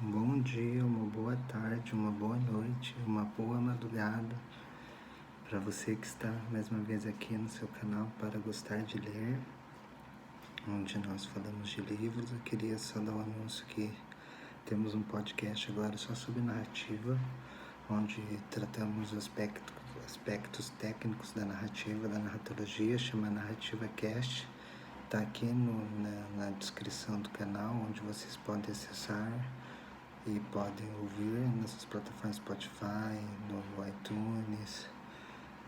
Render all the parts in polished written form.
Um bom dia, uma boa tarde, uma boa noite, uma boa madrugada para você que está mais uma vez aqui no seu canal Para Gostar de Ler, onde nós falamos de livros. Eu queria só dar um anúncio que temos um podcast agora só sobre narrativa, onde tratamos aspectos técnicos da narrativa, da narratologia, chama Narrativa Cast. Está aqui na descrição do canal, onde vocês podem acessar e podem ouvir nessas plataformas Spotify, no iTunes,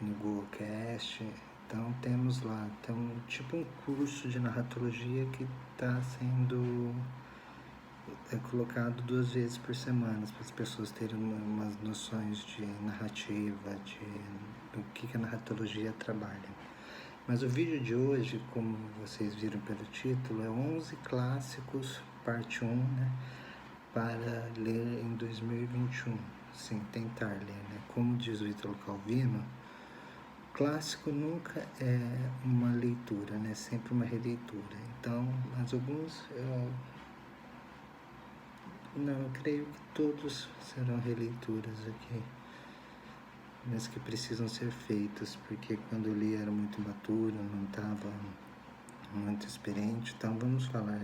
no Google Cast. Então temos lá, tem um curso de narratologia que está sendo colocado 2 vezes por semana, para as pessoas terem umas noções de narrativa, do que a narratologia trabalha. Mas o vídeo de hoje, como vocês viram pelo título, é 11 clássicos, parte 1, né? Para ler em 2021, sim, tentar ler, né? Como diz o Ítalo Calvino, clássico nunca é uma leitura, né? Sempre uma releitura. Então, mas alguns, eu creio que todos serão releituras aqui, mas que precisam ser feitas, porque quando eu li era muito maturo, não estava muito experiente, então vamos falar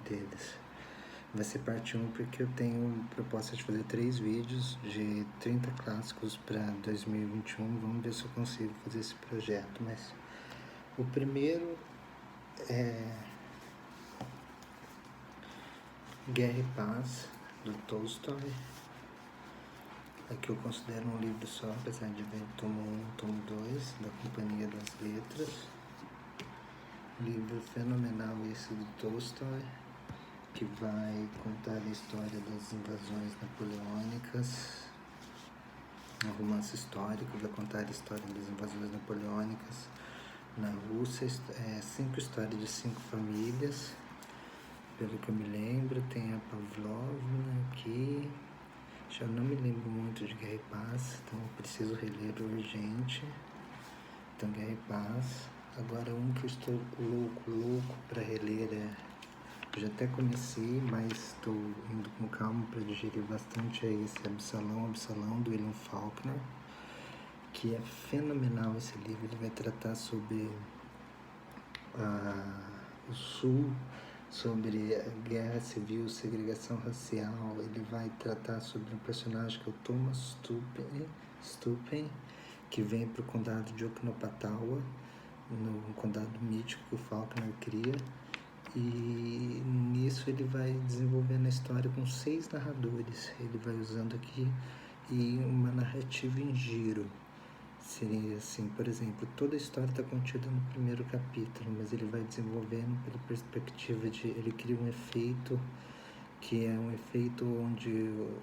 deles. Vai ser parte 1 porque eu tenho proposta de fazer 3 vídeos de 30 clássicos para 2021. Vamos ver se eu consigo fazer esse projeto. Mas o primeiro é Guerra e Paz, do Tolstói. Aqui eu considero um livro só, apesar de ver tomo 1 e tomo 2, da Companhia das Letras. Livro fenomenal esse do Tolstói, que vai contar a história das invasões napoleônicas, um romance histórico, vai contar a história das invasões napoleônicas na Rússia, 5 histórias de 5 famílias, pelo que eu me lembro. Tem a Pavlovna aqui, já não me lembro muito de Guerra e Paz, então eu preciso reler urgente. Então Guerra e Paz. Agora um que eu estou louco para reler eu já até comecei, mas estou indo com calma para digerir bastante, esse Absalão, do William Faulkner, que é fenomenal esse livro. Ele vai tratar sobre o Sul, sobre a guerra civil, segregação racial. Ele vai tratar sobre um personagem que é o Thomas Stupen, que vem para o condado de Okinawa, no condado mítico que o Faulkner cria. E nisso ele vai desenvolvendo a história com 6 narradores. Ele vai usando aqui uma narrativa em giro. Seria assim, por exemplo, toda a história está contida no primeiro capítulo, mas ele vai desenvolvendo pela perspectiva de... Ele cria um efeito que é um efeito onde o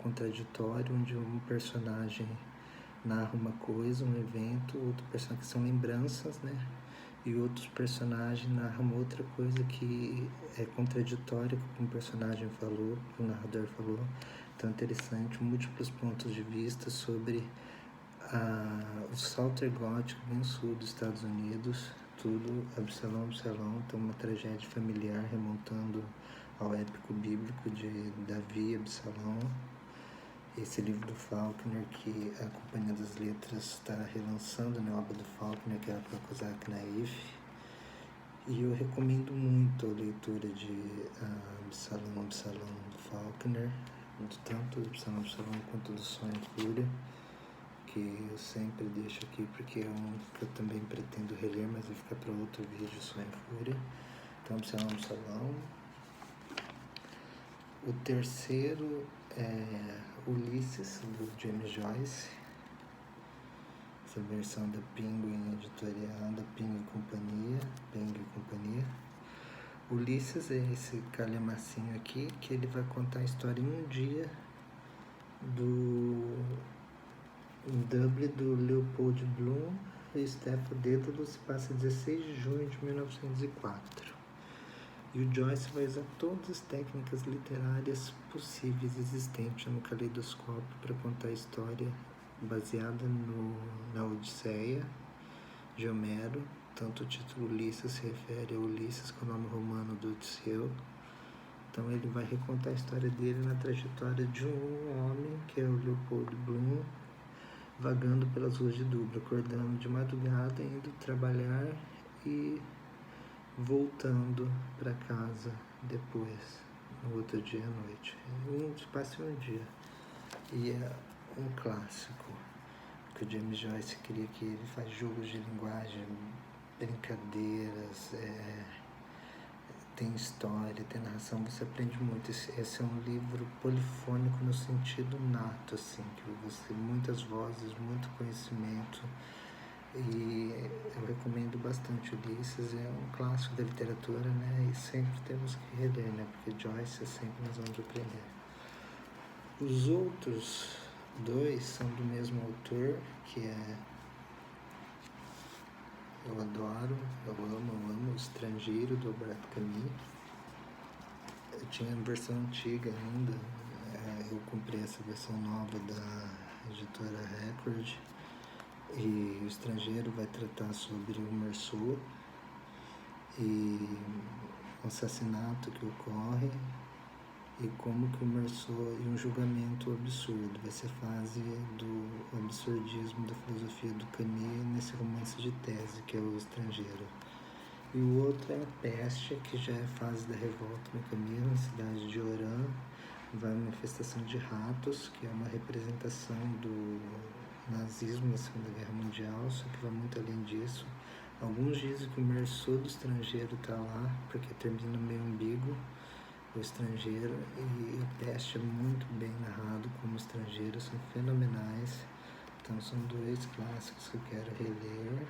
contraditório, onde um personagem narra uma coisa, um evento, outro personagem, que são lembranças, né? E outros personagens narram outra coisa que é contraditória com o que um personagem falou, que o narrador falou. Então é interessante, múltiplos pontos de vista sobre o Salter gótico bem sul dos Estados Unidos, tudo Absalão, então uma tragédia familiar remontando ao épico bíblico de Davi e Absalão. Esse livro do Faulkner, que a Companhia das Letras está relançando, né, a obra do Faulkner, que é a Kozak Naif. E eu recomendo muito a leitura de Absalão do Faulkner, tanto do Absalão quanto do Sonho e Fúria, que eu sempre deixo aqui porque é um que eu também pretendo reler, mas vai ficar para outro vídeo, Sonho e Fúria. Então, Absalão. O terceiro é Ulisses, do James Joyce, essa versão da Penguin Editorial, da Penguin e Companhia. Ulisses é esse calhamacinho aqui, que ele vai contar a história em um dia do Dublin do Leopold Bloom e Stefano Dédalus, passa 16 de junho de 1904. E o Joyce vai usar todas as técnicas literárias possíveis existentes no caleidoscópio para contar a história baseada na Odisseia de Homero. Tanto o título Ulisses se refere a Ulisses, que é o nome romano do Odisseu, Então ele vai recontar a história dele na trajetória de um homem, que é o Leopold Bloom, vagando pelas ruas de Dublin, acordando de madrugada, indo trabalhar e voltando para casa depois, no outro dia à noite. Um espaço um dia. E é um clássico, que o James Joyce queria que ele faz jogos de linguagem, brincadeiras, tem história, tem narração, você aprende muito. Esse é um livro polifônico no sentido nato, assim, que você muitas vozes, muito conhecimento. E eu recomendo bastante Ulisses, é um clássico da literatura, né? E sempre temos que reler, né? Porque Joyce é sempre nós vamos aprender. Os outros dois são do mesmo autor, que é... eu adoro, eu amo O Estrangeiro, do Albert Camus. Eu tinha a versão antiga ainda, eu comprei essa versão nova da editora Record. E O Estrangeiro vai tratar sobre o Meursault e o assassinato que ocorre e como que o Meursault e um julgamento absurdo. Vai ser fase do absurdismo da filosofia do Camus nesse romance de tese que é O Estrangeiro. E o outro é A Peste, que já é fase da revolta no Camus, na cidade de Oran. Vai uma manifestação de ratos, que é uma representação do nazismo na Segunda Guerra Mundial, só que vai muito além disso. Alguns dizem que o Meursault do Estrangeiro está lá, porque termina meio ambíguo, O Estrangeiro, e A Peste é muito bem narrado como Estrangeiro, são fenomenais. Então são dois clássicos que eu quero reler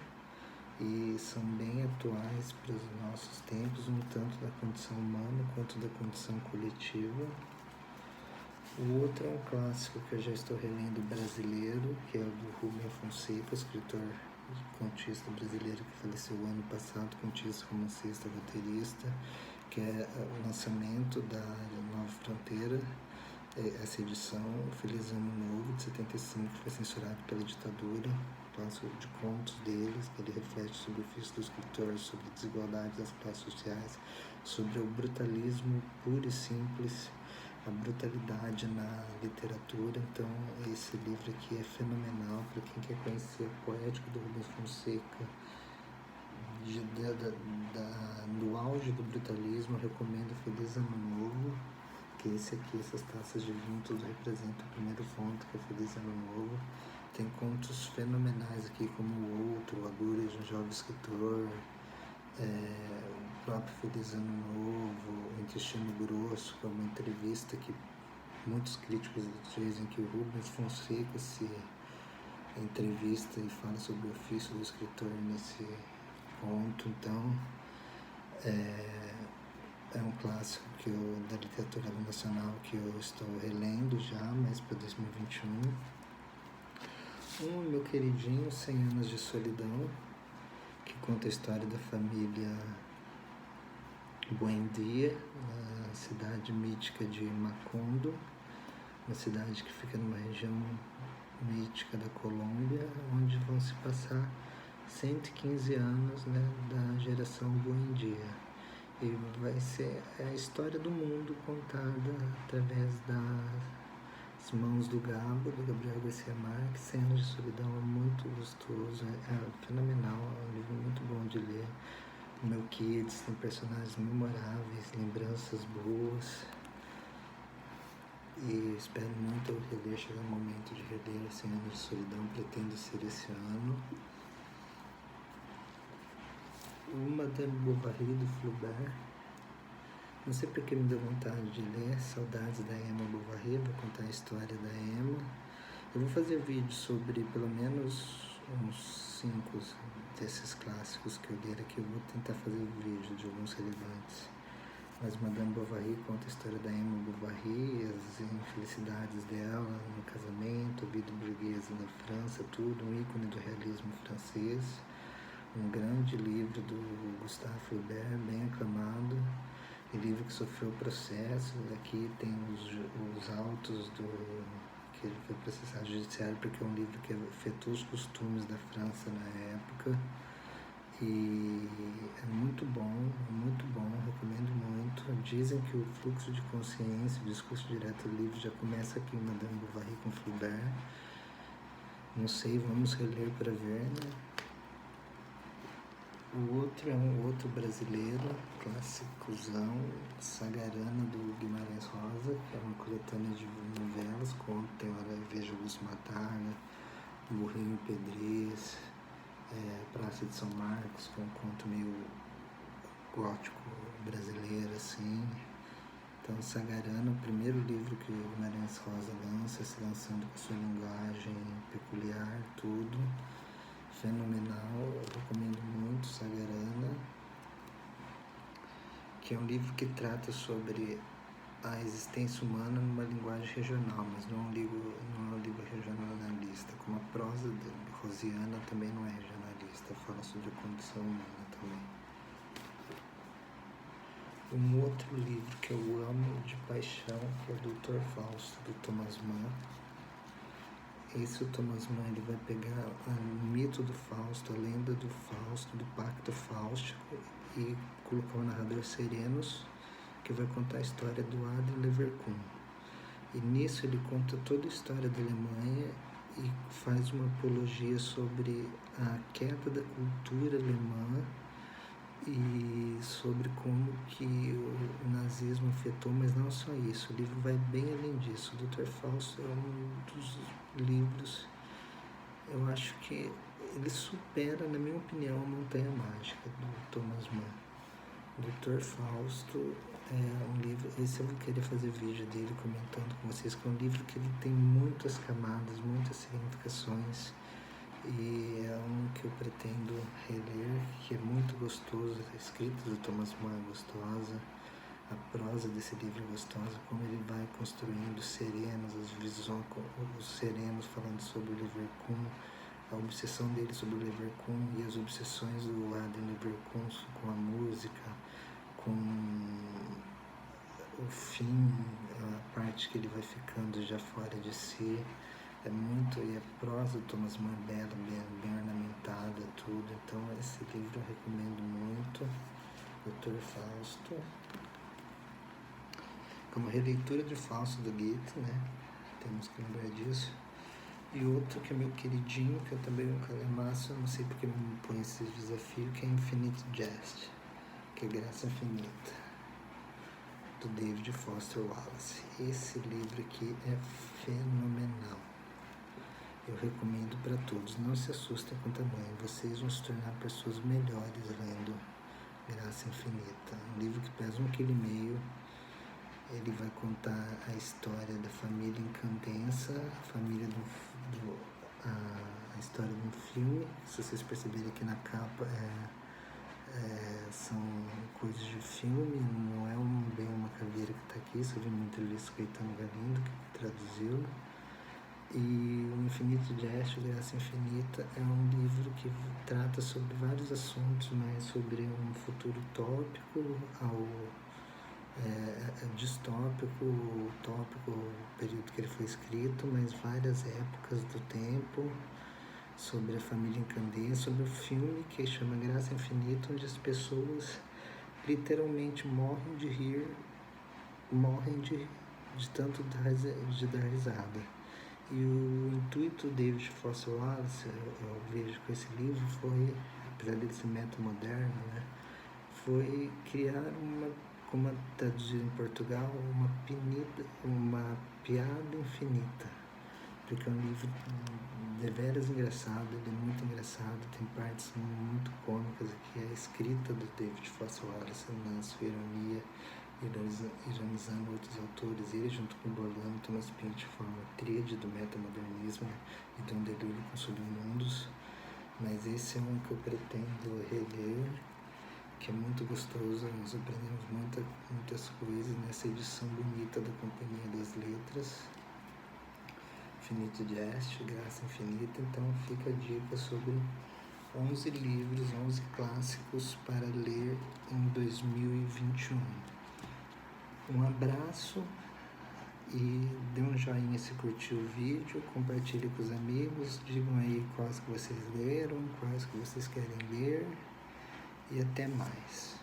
e são bem atuais para os nossos tempos, um tanto da condição humana quanto da condição coletiva. O outro é um clássico que eu já estou relendo brasileiro, que é o do Rubem Fonseca, escritor contista brasileiro que faleceu o ano passado, contista, romancista, roteirista, que é o lançamento da Nova Fronteira, essa edição, Feliz Ano Novo, de 75, que foi censurado pela ditadura, clássico de contos deles, que ele reflete sobre o ofício do escritor, sobre a desigualdade das classes sociais, sobre o brutalismo puro e simples, a brutalidade na literatura. Então esse livro aqui é fenomenal para quem quer conhecer a poética do Rubens Fonseca, do auge do brutalismo. Eu recomendo Feliz Ano Novo, que esse aqui, essas taças de vinho, tudo representa o primeiro ponto, que é Feliz Ano Novo. Tem contos fenomenais aqui, como O Outro, Agulhas de um Jovem Escritor, o próprio Feliz Ano Novo, O Intestino Grosso, que é uma entrevista que muitos críticos dizem que o Rubens Fonseca se entrevista e fala sobre o ofício do escritor nesse conto. Então é um clássico da literatura nacional que eu estou relendo já, mas para 2021. Meu queridinho, 100 Anos de Solidão, que conta a história da família Buendia, na cidade mítica de Macondo, uma cidade que fica numa região mítica da Colômbia, onde vão se passar 115 anos, né, da geração Buendia. E vai ser a história do mundo contada através das mãos do Gabriel Garcia Marques. 100 Anos de Solidão é muito gostoso, é fenomenal, é um livro muito bom de ler. Meu Kids tem personagens memoráveis, lembranças boas. E espero muito reler, chegar o momento de reler 100 Anos de Solidão, pretendo ser esse ano. O Madame Bovary, do Flaubert. Não sei porque me deu vontade de ler, Saudades da Emma Bovary, vou contar a história da Emma. Eu vou fazer vídeo sobre pelo menos uns 5 desses clássicos que eu ler aqui. Eu vou tentar fazer vídeo de alguns relevantes. Mas Madame Bovary conta a história da Emma Bovary, as infelicidades dela no casamento, a vida burguesa na França, tudo, um ícone do realismo francês. Um grande livro do Gustave Flaubert, bem aclamado, e livro que sofreu processo. Aqui tem os autos que ele foi processado judiciário, porque é um livro que afetou os costumes da França na época, E é muito bom, recomendo muito. Dizem que o fluxo de consciência, o discurso direto do livro já começa aqui em Madame Bovary com Flaubert. Não sei, vamos reler para ver, né? O outro é um outro brasileiro, clássicozão, Sagarana, do Guimarães Rosa, que é uma coletânea de novelas, conto, tem hora Veja Luz Matar, né? Burrinho Pedrez, Praça de São Marcos, que é um conto meio gótico brasileiro, assim. Então, Sagarana, o primeiro livro que o Guimarães Rosa lança, se lançando com sua linguagem peculiar, tudo. Fenomenal, eu recomendo muito Sagarana, que é um livro que trata sobre a existência humana numa linguagem regional, mas não é um livro regionalista, como a prosa de Rosiana também não é regionalista, fala sobre a condição humana também. Um outro livro que eu amo de paixão, que é o Dr. Fausto, do Thomas Mann. Esse o Thomas Mann, ele vai pegar o mito do Fausto, a lenda do Fausto, do pacto fáustico, e colocar o narrador Serenos, que vai contar a história do Adrien Leverkusen. E nisso ele conta toda a história da Alemanha e faz uma apologia sobre a queda da cultura alemã e sobre como que o nazismo afetou, mas não só isso, o livro vai bem além disso. O Dr. Fausto é um dos livros, eu acho que ele supera, na minha opinião, a Montanha Mágica, do Thomas Mann. O Dr. Fausto é um livro, esse eu vou querer fazer vídeo dele comentando com vocês, que é um livro que ele tem muitas camadas, muitas significações, e é um que eu pretendo reler, que é muito gostoso. A escrita do Thomas Mann é gostosa, a prosa desse livro é gostosa, como ele vai construindo Serenos, as visões, os Serenos falando sobre o Leverkusen, a obsessão dele sobre o Leverkusen e as obsessões do Adrien Leverkusen com a música, com o fim, a parte que ele vai ficando já fora de si. É muito, e a prosa do Thomas Mann é bela, bem ornamentada, tudo. Então esse livro eu recomendo muito, Dr. Fausto. Como releitura de Fausto do Goethe, né? Temos que lembrar disso. E outro que é meu queridinho, que eu também nunca calemaço, não sei porque me põe esse desafio, que é Infinite Jest, que é Graça Infinita, do David Foster Wallace. Esse livro aqui é fenomenal. Eu recomendo para todos. Não se assustem com o tamanho. Vocês vão se tornar pessoas melhores lendo Graça Infinita. Um livro que pesa 1,5 kg. Ele vai contar a história da família Incandensa, a família a história de um filme. Se vocês perceberem aqui na capa, são coisas de filme, não é bem uma caveira que está aqui. Isso eu vi uma entrevista com Caetano Galindo, que traduziu. E o Infinite Jest, Graça Infinita, é um livro que trata sobre vários assuntos, mas sobre um futuro utópico, distópico, utópico, o período que ele foi escrito, mas várias épocas do tempo, sobre a família Incandense, sobre o filme que chama Graça Infinita, onde as pessoas literalmente morrem de rir, morrem de tanto de dar risada. E o intuito do David Foster Wallace, eu vejo com esse livro, foi, apesar dele ser metamoderno, né, foi criar como traduzir em Portugal, uma piada infinita, porque é um livro deveras engraçado, ele é muito engraçado, tem partes muito cômicas aqui, a escrita do David Foster Wallace na sua ironia, ironizando outros autores, ele junto com Bolano, Thomas Pynchon, forma a tríade do metamodernismo, né, e tem um delírio com submundos, mas esse é um que eu pretendo reler, que é muito gostoso. Nós aprendemos muitas coisas nessa edição bonita da Companhia das Letras, Infinite Jest, Graça Infinita. Então fica a dica sobre 11 livros, 11 clássicos para ler em 2021. Um abraço e dê um joinha se curtiu o vídeo, compartilhe com os amigos, digam aí quais que vocês leram, quais que vocês querem ler, e até mais.